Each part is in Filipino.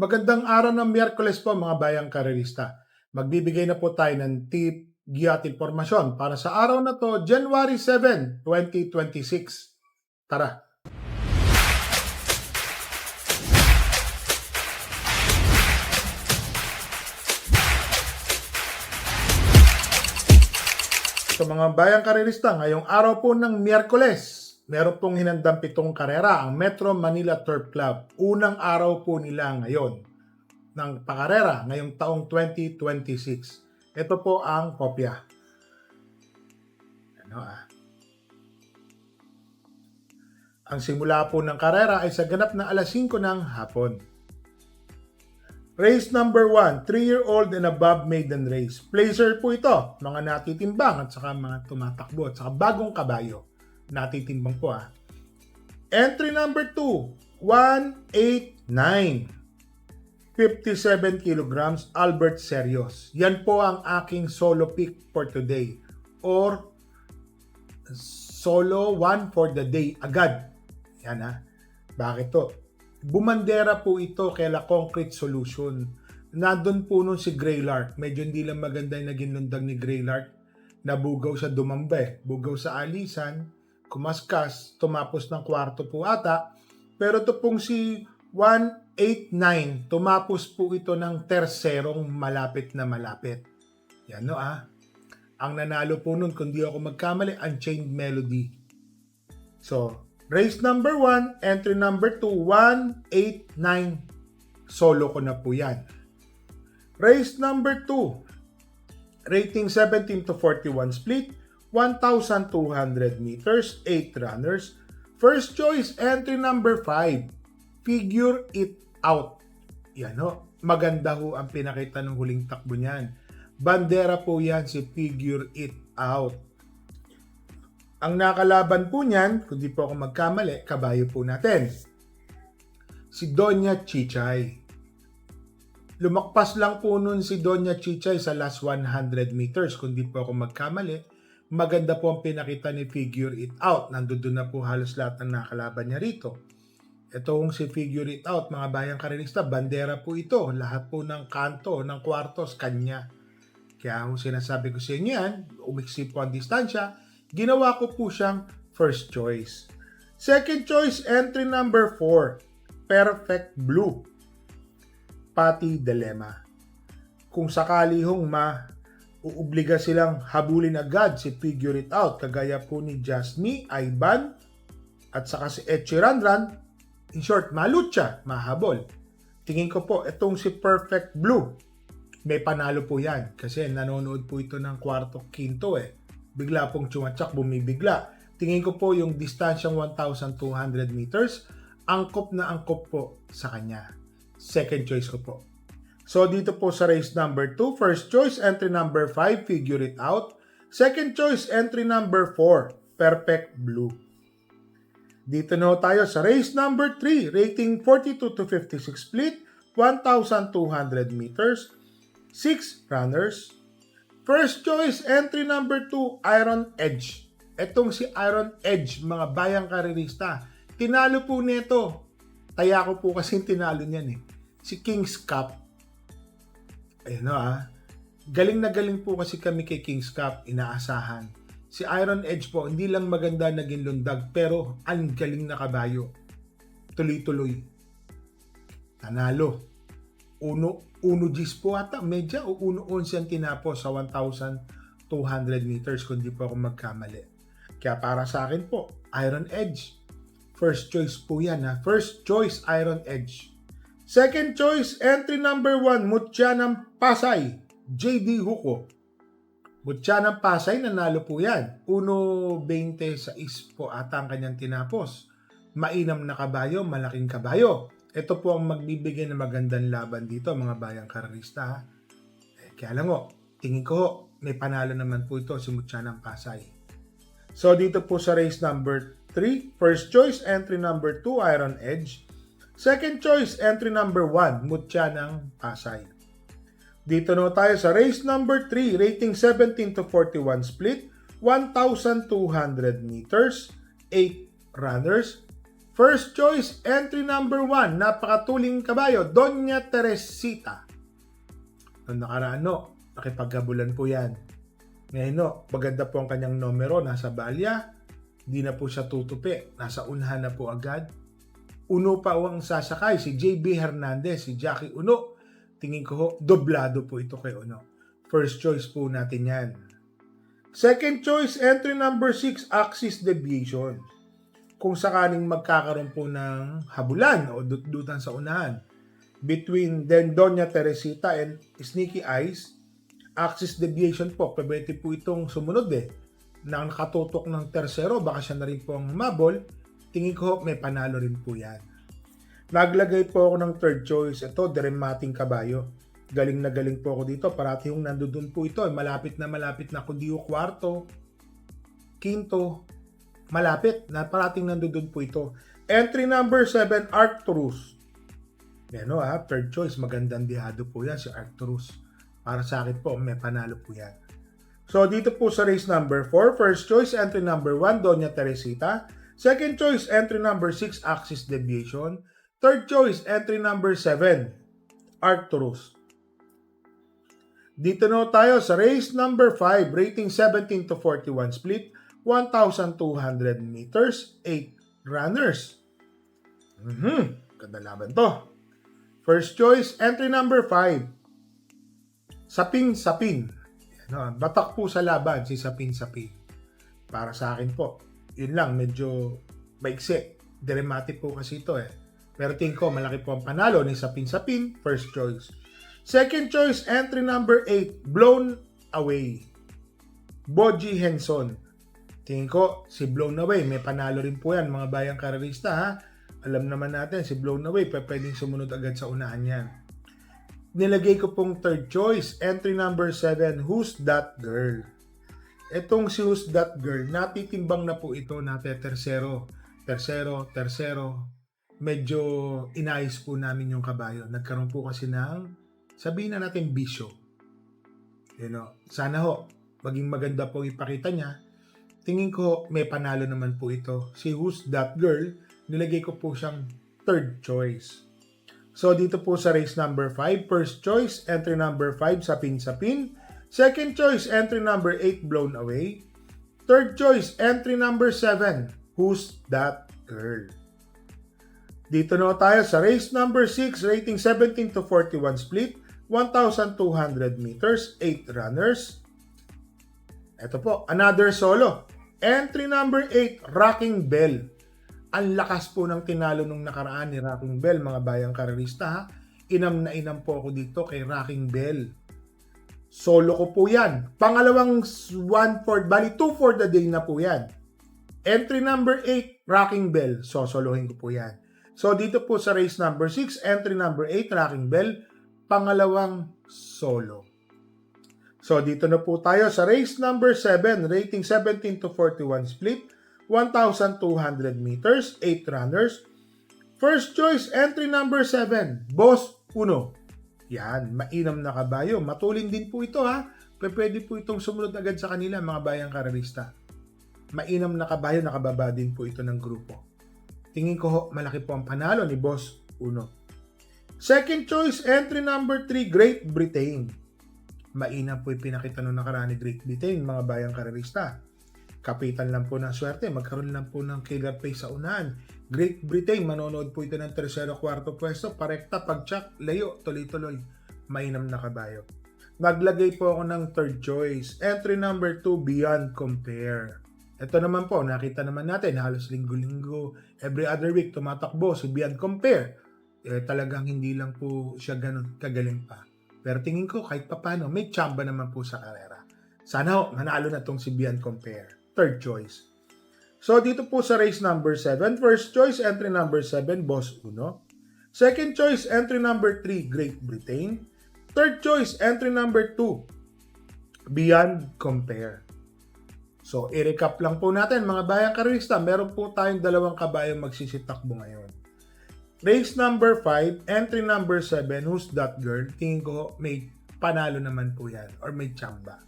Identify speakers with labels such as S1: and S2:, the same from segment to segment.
S1: Magandang araw ng Miyerkules po mga bayang karerista. Magbibigay na po tayo ng tip, giya at impormasyon para sa araw na to, January 7, 2026. Tara! So mga bayang karerista, ngayong araw po ng Miyerkules, meron pong hinandang 7 karera ang Metro Manila Turf Club. Unang araw po nila ngayon ng pakarera ngayong taong 2026. Ito po ang kopya. Ang simula po ng karera ay sa ganap na alas 5 ng hapon. Race number 1, 3-year-old and above maiden race. Placer po ito, mga natitimbang at saka mga tumatakbo at saka bagong kabayo. Natitimbang po . Entry number 2, 189. 57 kilograms, Albert Serios. Yan po ang aking solo pick for today. Or solo one for the day agad. Yan . Bakit to? Bumandera po ito kaila Concrete Solution. Nandun po nun si Graylark. Medyo hindi lang maganda yung naging lundag ni Graylark. Nabugaw sa Dumambe. Bugaw sa Alisan. Kumaskas. Tumapos ng kwarto po ata. Pero ito pong si 189. Tumapos po ito ng terserong malapit na malapit. Yan . Ang nanalo po nun, kung di ako magkamali, Unchained Melody. So, race number 1, entry number 2, 189. Solo ko na po yan. Race number 2, rating 17 to 41 split, 1,200 meters, 8 runners. First choice, entry number 5, Figure It Out. Yan . Maganda ho ang pinakita ng huling takbo niyan. Bandera po yan si Figure It Out. Ang nakalaban po niyan, kung di po ako magkamali, kabayo po natin. Si Doña Chichay. Lumakpas lang po nun si Doña Chichay sa last 100 meters, kung di po ako magkamali. Maganda po ang pinakita ni Figure It Out. Nandun na po halos lahat ng nakalaban niya rito. Itong si Figure It Out, mga bayang karerista, bandera po ito. Lahat po ng kanto, ng kwartos, kanya. Kaya kung sinasabi ko sa inyo yan, umiksi po ang distansya, ginawa ko po siyang first choice. Second choice, entry number 4, Perfect Blue. Pati Dilemma. Kung sakali hong uubliga silang habulin agad si Figure It Out, kagaya po ni Jasmine, Ivan, at saka si Echi Ranran, in short, malutya, mahabol. Tingin ko po, itong si Perfect Blue, may panalo po yan. Kasi nanonood po ito ng kwarto kinto . Bigla pong chumatsak, bumibigla. Tingin ko po yung distansyang 1,200 meters, angkop na angkop po sa kanya. Second choice ko po. So dito po sa race number 2, first choice, entry number 5, Figure It Out. Second choice, entry number 4, Perfect Blue. Dito na tayo sa race number 3, rating 42 to 56 split, 1,200 meters, 6 runners. First choice, entry number 2, Iron Edge. Etong si Iron Edge, mga bayang karerista, tinalo po nito. Taya ko po kasi tinalo niyan . Si King's Cup. Ayun . Galing na galing po kasi kami kay King's Cup, inaasahan. Si Iron Edge po, hindi lang maganda naging lundag, pero ang galing na kabayo. Tuloy-tuloy. Tanalo. Uno Gs po ata, medya o 1-11 ang tinapos sa 1,200 meters kung di po ako magkamali. Kaya para sa akin po, Iron Edge. First choice po yan . First choice, Iron Edge. Second choice, entry number 1, Mutyanang Pasay, JD Huko. Mutyanang Pasay, nanalo po yan. 1.26 po ata ang kanyang tinapos. Mainam na kabayo, malaking kabayo. Ito po ang magbibigay ng magandang laban dito, mga bayang karerista . Kaya lang tingin ko may panalo naman po ito si Mutyanang Pasay. So dito po sa race number 3, first choice, entry number 2, Iron Edge. Second choice, entry number 1, Mutyanang Pasay. Dito na tayo sa race number 3, rating 17 to 41 split, 1,200 meters, 8 runners. First choice, entry number 1, napakatuling kabayo, Doña Teresita. Noong nakaraan, nakipagkabulan po yan. Ngayon, maganda po ang kanyang numero, nasa balya, di na po siya tutupi, nasa unahan na po agad. Uno pa ang sasakay, si JB Hernandez, si Jackie Uno. Tingin ko doblado po ito kay Uno. First choice po natin yan. Second choice, entry number 6, Axis Deviation. Kung sakaling magkakaroon po ng habulan o dutan sa unahan between Doña Teresita and Sneaky Eyes, Axis Deviation po, pwede po itong sumunod na nakatutok ng tersero, baka siya na rin po ang humabol. Tingin ko may panalo rin po yan. Naglagay po ako ng third choice. Ito, Dramating Kabayo. Galing na galing po ako dito. Parati yung nandoon po ito. Malapit na kundi yung kwarto, quinto, malapit na parating nandoon po ito. Entry number 7, Arcturus. Yan third choice. Magandang dihado po yan si Arcturus. Para sa akin po, may panalo po yan. So, dito po sa race number 4, first choice, entry number 1, Doña Teresita. Second choice, entry number 6, Axis Deviation. Third choice, entry number 7, Arcturus. Dito tayo sa race number 5, rating 17 to 41 split, 1,200 meters, 8 runners. Ganda laban to. First choice, entry number 5, Sapin. Batak po sa laban si Sapin. Para sa akin po, yun lang, medyo maiksi. Dramatic po kasi ito Pero tingin ko, malaki po ang panalo ni Sapin, first choice. Second choice, entry number 8, Blown Away, Boji Henson. Tingin ko, si Blown Away, may panalo rin po yan, mga bayang karerista Alam naman natin, si Blown Away, pwedeng sumunod agad sa unahan yan. Nilagay ko pong third choice, entry number 7, Who's That Girl? Etong si Who's That Girl, natitimbang na po ito, tercero. Medyo inayos po namin yung kabayo. Nagkaroon po kasi ng, sabihin na natin, bisyo. Sana maging maganda po ipakita niya. Tingin ko, may panalo naman po ito. Si Who's That Girl, nilagay ko po siyang third choice. So, dito po sa race number 5, first choice, entry number 5, Sapin. Second choice, entry number 8, Blown Away. Third choice, entry number 7, Who's That Girl? Dito tayo sa race number 6, rating 17 to 41 split, 1,200 meters, 8 runners. Ito po, another solo. Entry number 8, Rocking Bell. Ang lakas po ng tinalo nung nakaraan ni Rocking Bell, mga bayang karerista Inam na inam po ako dito kay Rocking Bell. Solo ko po yan. Pangalawang 2 for the day na po yan. Entry number 8, Rocking Bell. Sosolohin ko po yan. So, dito po sa race number 6, entry number 8, Rocking Bell, pangalawang solo. So, dito na po tayo sa race number 7, rating 17 to 41 split, 1,200 meters, 8 runners. First choice, entry number 7, Boss Uno. Yan, mainam na kabayo. Matulin din po ito Pwede po itong sumunod agad sa kanila, mga bayang karerista. Mainam na kabayo, nakababa din po ito ng grupo. Tingin ko malaki po ang panalo ni Boss Uno. Second choice, entry number 3, Great Britain. Mainam po pinakita nung nakaraan ni Great Britain, mga bayang karerista. Kapitan lang po ng swerte, magkaroon lang po ng killer pace sa unahan. Great Britain, manonood po ito ng tercero, kwarto pwesto, parekta, pag-check, layo, tuloy-tuloy. Mainam na kabayo. Naglagay po ako ng third choice, entry number 2, Beyond Compare. Ito naman po, nakita naman natin, halos linggo-linggo, every other week, tumatakbo si Beyond Compare. Talagang hindi lang po siya ganun kagaling pa. Pero tingin ko, kahit papano, may tsamba naman po sa karera. Sana manalo na tong si Beyond Compare. Third choice. So, dito po sa race number 7, first choice, entry number 7, Boss Uno. Second choice, entry number 3, Great Britain. Third choice, entry number 2, Beyond Compare. So, i-recap lang po natin, mga bayang karerista. Meron po tayong dalawang kabayang magsisitakbo ngayon. Race number 5, entry number 7, Who's That Girl? Tingin ko may panalo naman po yan or may tsamba.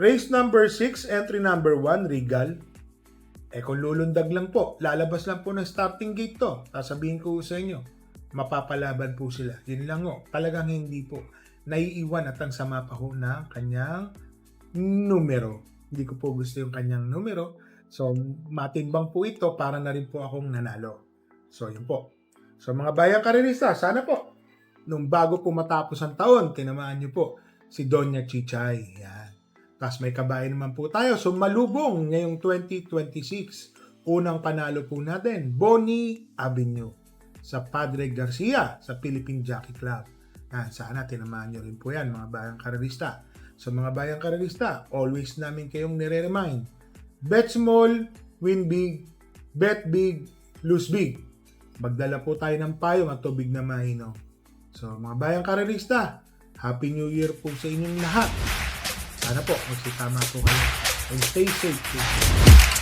S1: Race number 6, entry number 1, Regal. Kung lulundag lang po, lalabas lang po ng starting gate to, sasabihin ko sa inyo, mapapalaban po sila. Yun lang ho. Talagang hindi po. Naiiwan at ang sama pa ho ng kanyang numero. Hindi ko po gusto yung kanyang numero. So, matimbang po ito para na rin po akong nanalo. So, yun po. So, mga bayang karerista, sana po, nung bago po matapos ang taon, tinamaan niyo po si Doña Chichay. Yan. Tapos may kabayan naman po tayo. So, malubong ngayong 2026. Unang panalo po natin, Bonnie Avenue sa Padre Garcia sa Philippine Jockey Club. Yan, sana tinamaan nyo rin po yan, mga bayang karerista. So, mga bayang karerista, always namin kayong nire-remind. Bet small, win big, bet big, lose big. Magdala po tayo ng payong at tubig na mainom. So, mga bayang karerista, Happy New Year po sa inyong lahat. Sana po, magsitama po kayo. And stay safe.